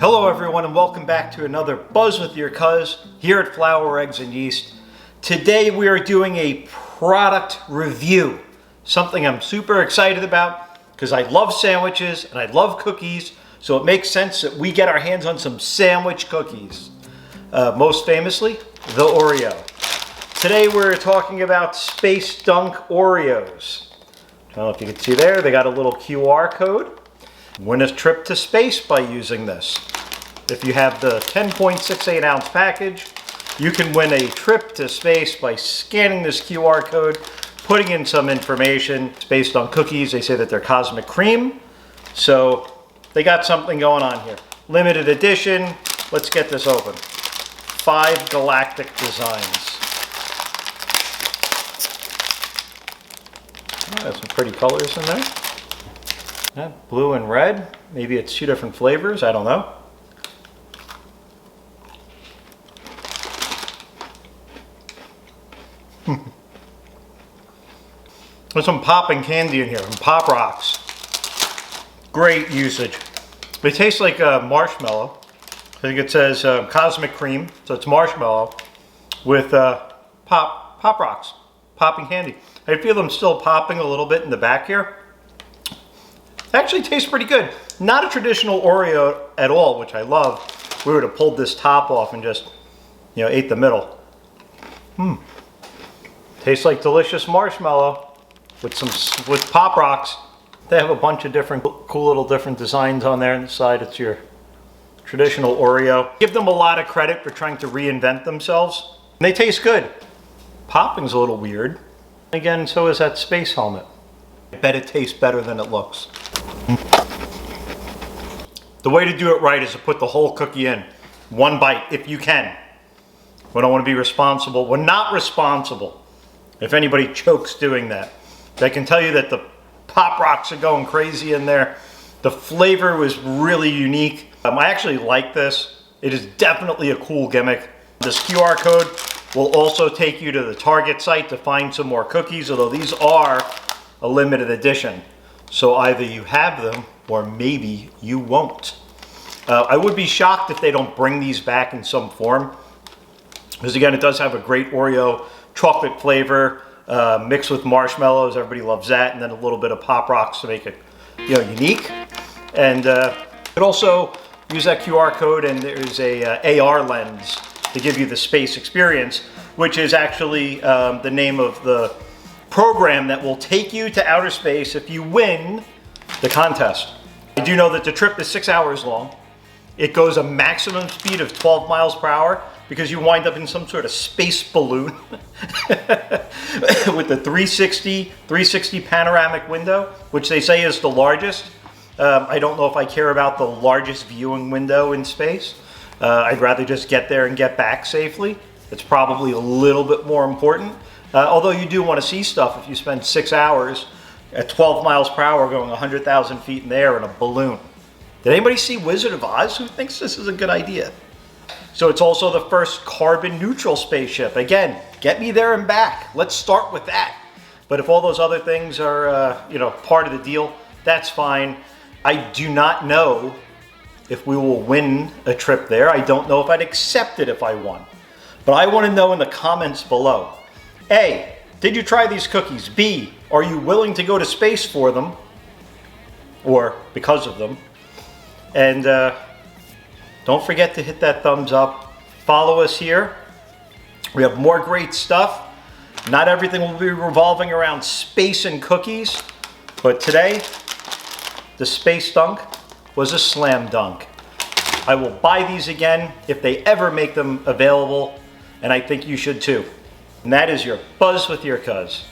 Hello everyone and welcome back to another Buzz with Your Cuz here at Flour, Eggs and Yeast. Today we are doing a product review, something I'm super excited about because I love sandwiches and I love cookies, so it makes sense that we get our hands on some sandwich cookies. Most famously, the Oreo. Today we're talking about Space Dunk Oreos. I don't know if you can see there, they got a little QR code. Win a trip to space by using this. If you have the 10.68 ounce package, you can win a trip to space by scanning this QR code, putting in some information. It's based on cookies. They say that they're cosmic cream. So they got something going on here. Limited edition. Let's get this open. 5 galactic designs. Oh, got some pretty colors in there. Yeah, blue and red. Maybe it's 2 different flavors. I don't know. There's some popping candy in here, some Pop Rocks. Great usage. They taste like marshmallow. I think it says Cosmic Cream, so it's marshmallow with Pop Rocks, popping candy. I feel them still popping a little bit in the back here. Actually tastes pretty good. Not a traditional Oreo at all, which I love. We would have pulled this top off and just, ate the middle. Tastes like delicious marshmallow with Pop Rocks. They have a bunch of different cool little different designs on there. On the side, it's your traditional Oreo. Give them a lot of credit for trying to reinvent themselves. And they taste good. Popping's a little weird. Again, so is that space helmet. I bet it tastes better than it looks. The way to do it right is to put the whole cookie in. One bite, if you can. We don't want to be responsible. We're not responsible if anybody chokes doing that. I can tell you that the Pop Rocks are going crazy in there. The flavor was really unique. I actually like this. It is definitely a cool gimmick. This QR code will also take you to the Target site to find some more cookies, although these are a limited edition. So either you have them or maybe you won't. I would be shocked if they don't bring these back in some form. Because again, it does have a great Oreo chocolate flavor mixed with marshmallows. Everybody loves that. And then a little bit of Pop Rocks to make it unique. And it also use that QR code, and there's a AR lens to give you the space experience, which is actually the name of the program that will take you to outer space if you win the contest. I do know that the trip is 6 hours long. It goes a maximum speed of 12 miles per hour because you wind up in some sort of space balloon with the 360 panoramic window, which they say is the largest. I don't know if I care about the largest viewing window in space. I'd rather just get there and get back safely. It's probably a little bit more important. Although you do want to see stuff if you spend 6 hours at 12 miles per hour going 100,000 feet in the air in a balloon. Did anybody see Wizard of Oz? Who thinks this is a good idea? So it's also the first carbon neutral spaceship. Again, get me there and back. Let's start with that. But if all those other things are part of the deal, that's fine. I do not know if we will win a trip there. I don't know if I'd accept it if I won. But I want to know in the comments below. A, did you try these cookies? B, are you willing to go to space for them? Or because of them? And don't forget to hit that thumbs up. Follow us here. We have more great stuff. Not everything will be revolving around space and cookies. But today, the Space Dunk was a slam dunk. I will buy these again if they ever make them available. And I think you should too. And that is your Buzz with Your Cuz.